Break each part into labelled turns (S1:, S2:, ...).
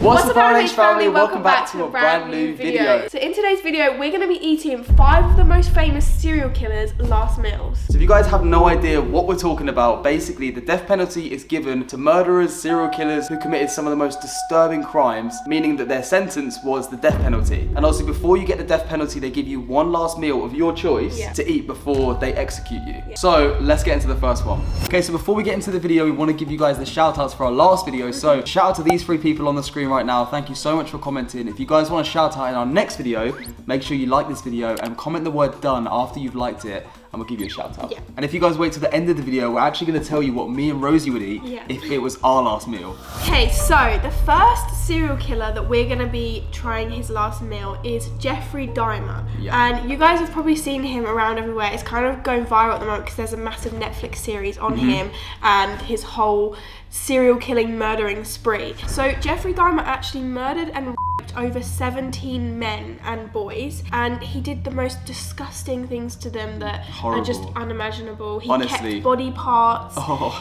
S1: What's up, RH family? Welcome back to a brand new video. So in today's video, we're going to be eating 5 of the most famous serial killers' last meals.
S2: So if you guys have no idea what we're talking about, basically the death penalty is given to murderers, serial killers who committed some of the most disturbing crimes, meaning that their sentence was the death penalty. And also before you get the death penalty, they give you one last meal of your choice to eat before they execute you. So let's get into the first one. Okay, so before we get into the video, we want to give you guys the shout outs for our last video. So shout out to these 3 people on the screen right now. Thank you so much for commenting. If you guys want a shout out in our next video, make sure you like this video and comment the word done after you've liked it, and we'll give you a shout out. And if you guys wait till the end of the video, we're actually going to tell you what me and Rosie would eat if it was our last meal.
S1: Okay, so the first serial killer that we're going to be trying his last meal is Jeffrey Dahmer. And you guys have probably seen him around everywhere. It's kind of going viral at the moment because there's a massive Netflix series on him and his whole serial killing, murdering spree. So Jeffrey Dahmer actually murdered and raped over 17 men and boys, and he did the most disgusting things to them that are just unimaginable. He kept body parts.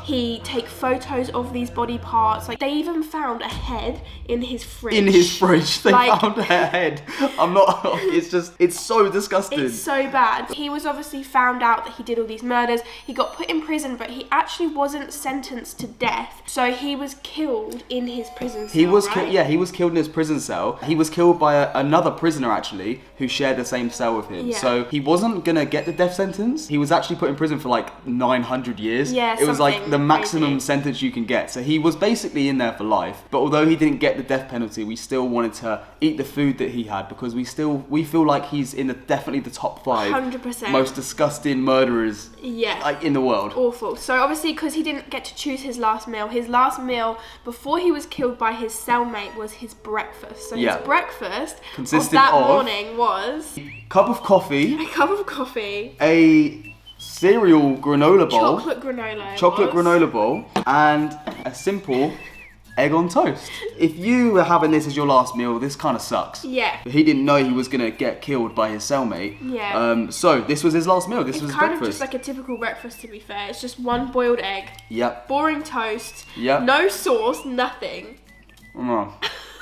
S1: He take photos of these body parts. Like, they even found a head in his fridge.
S2: In his fridge, they found a head. I'm not. It's so disgusting.
S1: It's so bad. He was obviously found out that he did all these murders. He got put in prison, but he actually wasn't sentenced to death. So he was killed in his prison cell. He was
S2: he was killed in his prison cell. He was killed by another prisoner actually who shared the same cell with him. So he wasn't gonna get the death sentence. He was actually put in prison for like 900 years. It was like the maximum sentence you can get. So he was basically in there for life. But although he didn't get the death penalty, we still wanted to eat the food that he had because we feel like he's in definitely the top 5
S1: 100%
S2: most disgusting murderers like in the world.
S1: Awful. So obviously because he didn't get to choose his last meal before he was killed by his cellmate was his breakfast. So his breakfast
S2: consisted
S1: of that morning was
S2: a cup of coffee, a cereal granola bowl, chocolate granola bowl, and a simple egg on toast. If you were having this as your last meal, this kind of sucks. But he didn't know he was going to get killed by his cellmate. So this was his last meal. This was his breakfast. It's kind of just like
S1: a typical breakfast, to be fair. It's just one boiled egg. Boring toast. No sauce, nothing.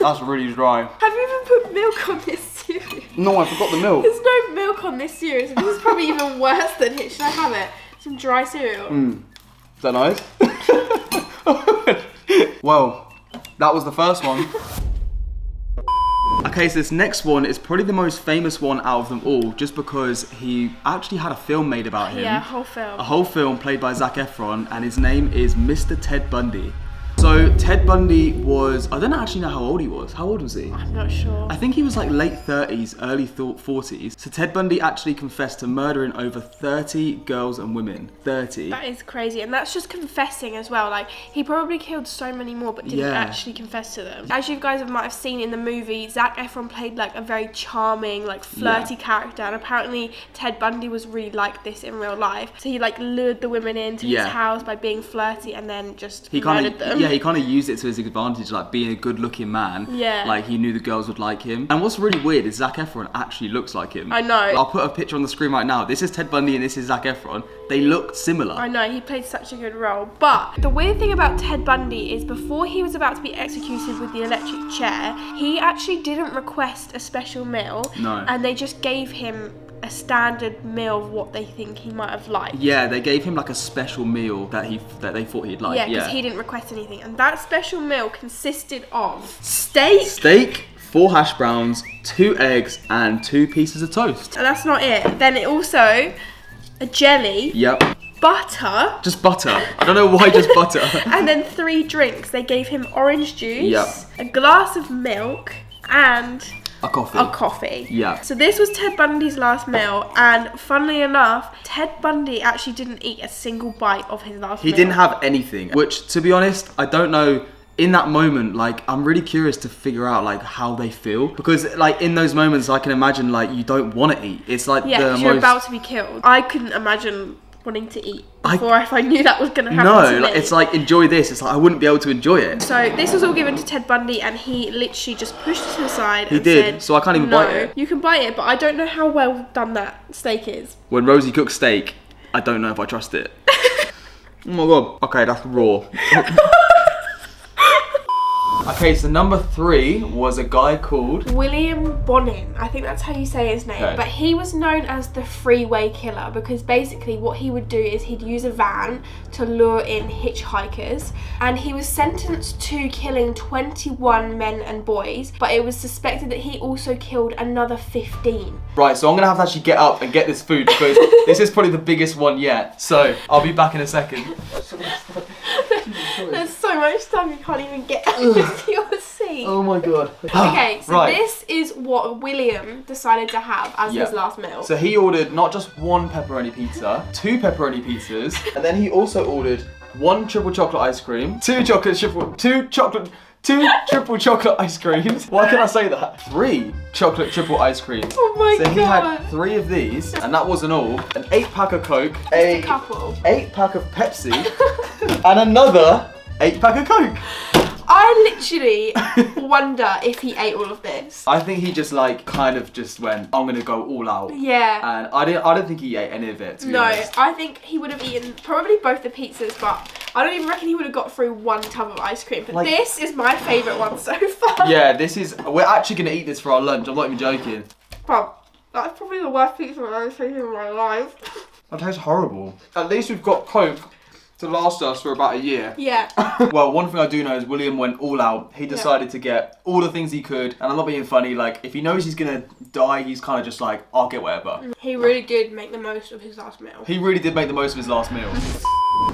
S2: That's really dry.
S1: Have you even put milk on this cereal?
S2: No, I forgot the milk.
S1: There's no milk on this cereal, so this is probably even worse than it. Should I have it? Some dry cereal.
S2: Is that nice? Well, that was the first one. Okay, so this next one is probably the most famous one out of them all, just because he actually had a film made about him.
S1: Yeah, a whole film.
S2: A whole film played by Zac Efron, and his name is Mr. Ted Bundy. So Ted Bundy was, I don't actually know how old he was. How old was he?
S1: I'm not sure.
S2: I think he was like late 30s, early 40s. So Ted Bundy actually confessed to murdering over 30 girls and women. 30.
S1: That is crazy. And that's just confessing as well. Like, he probably killed so many more, but didn't actually confess to them. As you guys might have seen in the movie, Zac Efron played like a very charming, like flirty character. And apparently Ted Bundy was really like this in real life. So he like lured the women into his house by being flirty and then just murdered them.
S2: Yeah, he kind of used it to his advantage, like being a good-looking man. Like, he knew the girls would like him. And what's really weird is Zac Efron actually looks like him.
S1: I know.
S2: I'll put a picture on the screen right now. This is Ted Bundy and this is Zac Efron. They looked similar.
S1: I know, he played such a good role. But the weird thing about Ted Bundy is before he was about to be executed with the electric chair, he actually didn't request a special meal.
S2: No.
S1: And they just gave him a standard meal of what they think he might have liked.
S2: Yeah, they gave him like a special meal that they thought he'd like.
S1: Yeah, because he didn't request anything. And that special meal consisted of steak,
S2: 4 hash browns, 2 eggs, and 2 pieces of toast.
S1: And that's not it. Then it also, a jelly. Butter.
S2: Just butter. I don't know why just butter.
S1: And then 3 drinks. They gave him orange juice, a glass of milk, and
S2: a coffee. So this was Ted Bundy's last meal, and funnily enough, Ted Bundy actually didn't eat a single bite of his last meal. He didn't have anything, which, to be honest, I don't know. In that moment, like, I'm really curious to figure out like how they feel, because like in those moments I can imagine like you don't want to eat. It's like
S1: you're about to be killed. I couldn't imagine wanting to eat before if I knew that was going to happen to me.
S2: It's like, enjoy this. It's like I wouldn't be able to enjoy it.
S1: So this was all given to Ted Bundy, and he literally just pushed it to the side
S2: and said, so I can't even bite it.
S1: You can bite it, but I don't know how well done that steak is.
S2: When Rosie cooks steak, I don't know if I trust it. Oh my god. Okay, that's raw. Okay, so number 3 was a guy called
S1: William Bonin. I think that's how you say his name.
S2: Okay.
S1: But he was known as the freeway killer because basically what he would do is he'd use a van to lure in hitchhikers, and he was sentenced to killing 21 men and boys, but it was suspected that he also killed another 15.
S2: Right, so I'm gonna have to actually get up and get this food because this is probably the biggest one yet. So I'll be back in a second.
S1: There's so much stuff you can't even get into your seat.
S2: Oh my god.
S1: Okay, so
S2: right.
S1: this is what William decided to have as his last meal.
S2: So he ordered not just 1 pepperoni pizza, 2 pepperoni pizzas, and then he also ordered 1 triple chocolate ice cream, 2 triple chocolate ice creams. Why can I say that? 3 chocolate triple ice creams.
S1: Oh my
S2: so
S1: god.
S2: he had 3 of these, and that wasn't all. An 8-pack of Coke,
S1: a couple.
S2: 8-pack of Pepsi, and another 8-pack of Coke.
S1: I literally wonder if he ate all of this.
S2: I think he just like kind of just went, I'm gonna go all out.
S1: Yeah.
S2: And I don't think he ate any of it, to be honest.
S1: I think he would have eaten probably both the pizzas, but I don't even reckon he would have got through 1 tub of ice cream. But
S2: Like-
S1: this is my favourite one so far.
S2: Yeah, we're actually gonna eat this for our lunch. I'm not even joking.
S1: But that's probably the worst pizza I've ever seen in my life.
S2: That tastes horrible. At least we've got Coke to last us for about a year.
S1: Yeah.
S2: Well, one thing I do know is William went all out. He decided to get all the things he could, and I'm not being funny, like, if he knows he's gonna die, he's kind of just like, I'll get whatever.
S1: He really did make the most of his last meal.
S2: He really did make the most of his last meal.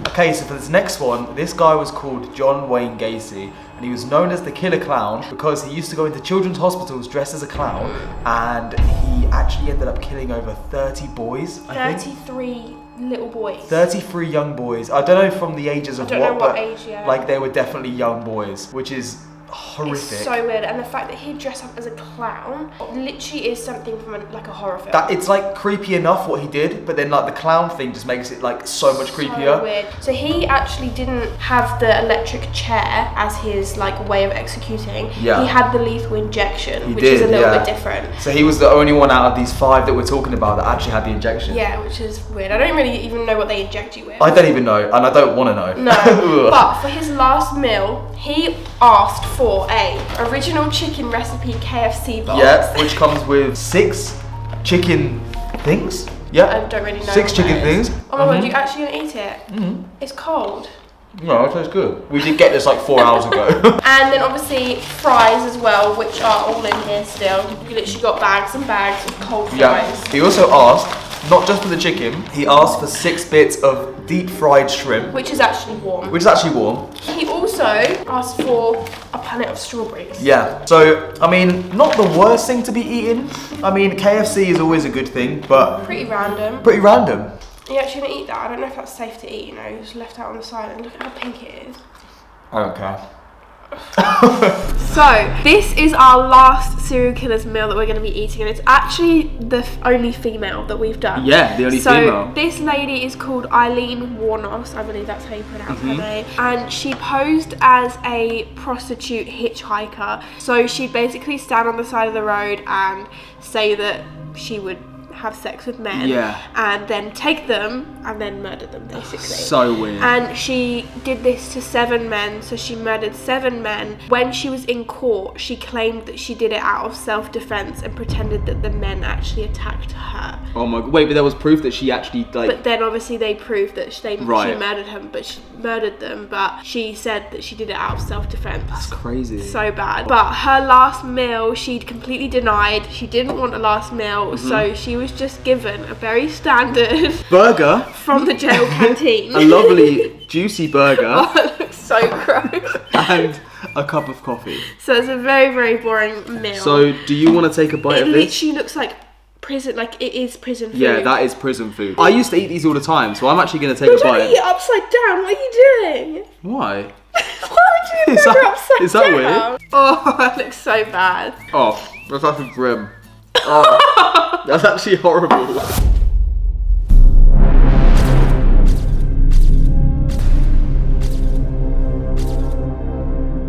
S2: Okay, so for this next one, this guy was called John Wayne Gacy, and he was known as the Killer Clown because he used to go into children's hospitals dressed as a clown, and he actually ended up killing over 30 boys, I think.
S1: 33 little boys.
S2: 33 young boys. I don't know from the ages of
S1: I don't know what
S2: but
S1: age, yeah.
S2: like they were definitely young boys, which is horrific.
S1: It's so weird, and the fact that he'd dress up as a clown literally is something from like a horror film.
S2: That it's like creepy enough what he did, but then like the clown thing just makes it like so much creepier.
S1: So weird. So he actually didn't have the electric chair as his like way of executing.
S2: Yeah.
S1: He had the lethal injection, which
S2: did,
S1: is a little
S2: yeah.
S1: bit different.
S2: So he was the only one out of these 5 that we're talking about that actually had the injection.
S1: Yeah, which is weird. I don't really even know what they inject you with.
S2: I don't even know, and I don't want to know.
S1: No, but for his last meal, he asked for a original chicken recipe KFC box.
S2: Yeah, which comes with 6 chicken things. Yeah.
S1: I don't really know.
S2: 6
S1: what
S2: chicken
S1: that is.
S2: things.
S1: Oh my god, you actually gonna eat it? It's cold.
S2: No, it tastes good. We did get this like 4 hours ago.
S1: And then obviously fries as well, which are all in here still. You literally got bags and bags of cold fries.
S2: Yeah. He also asked, not just for the chicken, he asked for 6 bits of deep fried shrimp,
S1: Which is actually warm.
S2: which is actually warm.
S1: He also asked for a pallet of strawberries.
S2: Yeah. So, I mean, not the worst thing to be eating. I mean, KFC is always a good thing, but
S1: Pretty random.
S2: pretty random.
S1: Are you actually gonna eat that? I don't know if that's safe to eat, you know, it's left out on the side and look at how pink it is.
S2: I don't care.
S1: So, this is our last serial killer's meal that we're going to be eating, and it's actually the only female that we've done.
S2: Yeah, the only female.
S1: So, this lady is called Eileen Warnos, I believe that's how you pronounce her name, and she posed as a prostitute hitchhiker. So, she'd basically stand on the side of the road and say that she would have sex with men, and then take them and then murder them, basically.
S2: So weird.
S1: And she did this to 7 men, so she murdered 7 men. When she was in court, she claimed that she did it out of self-defense and pretended that the men actually attacked her.
S2: Oh my god. Wait, but there was proof that she actually like...
S1: But then obviously they proved that she
S2: Right.
S1: murdered him, but she murdered them, but she said that she did it out of self-defense.
S2: That's crazy.
S1: So bad. But her last meal, she'd completely denied. She didn't want a last meal, so she was just given a very standard
S2: burger
S1: from the jail canteen.
S2: A lovely juicy burger.
S1: Oh, it looks so gross.
S2: And a cup of coffee.
S1: So it's a very, very boring meal.
S2: So do you want to take a bite
S1: it
S2: of this?
S1: literally looks like prison, like it is prison food.
S2: Yeah, that is prison food. I used to eat these all the time, so I'm actually going to take
S1: You're
S2: a
S1: trying
S2: bite.
S1: to eat it upside down. What are you doing?
S2: Why?
S1: Why would you eat
S2: Is
S1: a burger
S2: that-
S1: upside
S2: is that
S1: down?
S2: weird?
S1: Oh, that looks so bad.
S2: Oh, that's actually grim. Oh, that's actually horrible.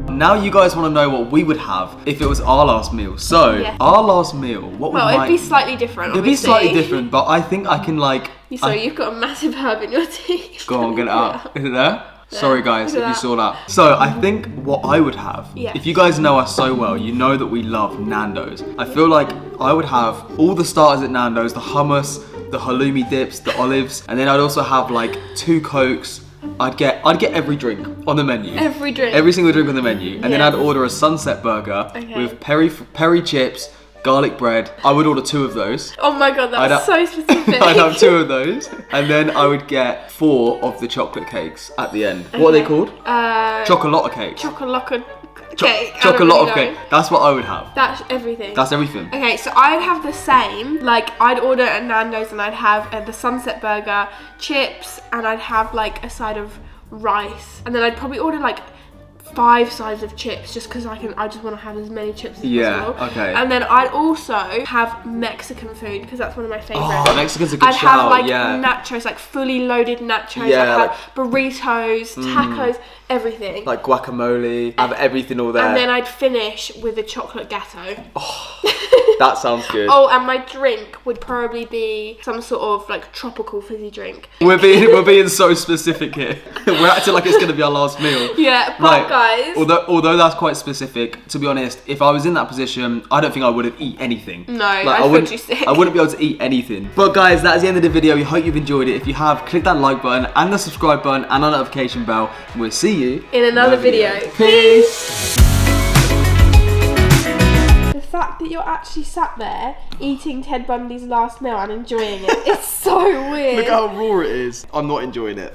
S2: Now you guys want to know what we would have if it was our last meal. So,
S1: Yeah.
S2: our last meal, what would
S1: Well, it'd be slightly different,
S2: It'd be
S1: obviously.
S2: slightly different, but I think I can like...
S1: So you've got a massive herb in your teeth.
S2: Go on, get it out. Is it there? Sorry guys
S1: look
S2: if
S1: at
S2: you
S1: that.
S2: saw that. So I think what I would have,
S1: Yes.
S2: if you guys know us so well, you know that we love Nando's. I feel like I would have all the starters at Nando's, the hummus, the halloumi dips, the olives, and then I'd also have like 2 Cokes. I'd get every drink on the menu.
S1: Every drink.
S2: Every single drink on the menu. And then
S1: Yeah.
S2: I'd order a sunset burger
S1: Okay.
S2: with peri chips, garlic bread. I would order 2 of those.
S1: Oh my god, that's so specific.
S2: I'd have 2 of those. And then I would get 4 of the chocolate cakes at the end. What are they called? Chocolate cakes.
S1: Chocolate cake.
S2: Chocolate cake. That's what I would have.
S1: That's everything.
S2: That's everything.
S1: Okay, so I'd have the same. Like, I'd order at Nando's and I'd have the sunset burger, chips, and I'd have like a side of rice. And then I'd probably order like 5 sides of chips just because I just want to have as many chips as possible.
S2: Okay.
S1: And then I'd also have Mexican food because that's one of my favorites.
S2: Oh, Mexican's a good
S1: I'd
S2: shout.
S1: have like
S2: yeah.
S1: nachos, like fully loaded nachos.
S2: Yeah,
S1: I'd have burritos, tacos, everything.
S2: Like guacamole. Have everything all there.
S1: And then I'd finish with a chocolate gatto.
S2: That sounds good.
S1: Oh, and my drink would probably be some sort of like tropical fizzy drink.
S2: We're being so specific here. We're acting like it's gonna be our last meal.
S1: Yeah, but
S2: Right.
S1: guys.
S2: Although that's quite specific, to be honest, if I was in that position, I don't think I wouldn't eat anything.
S1: No,
S2: Like,
S1: I'd
S2: I wouldn't.
S1: put you sick.
S2: I wouldn't be able to eat anything. But guys, that is the end of the video. We hope you've enjoyed it. If you have, click that like button and the subscribe button and the notification bell. And we'll see you
S1: in another video.
S2: Peace.
S1: The fact that you're actually sat there eating Ted Bundy's last meal and enjoying it, it's so weird.
S2: Look how raw it is. I'm not enjoying it.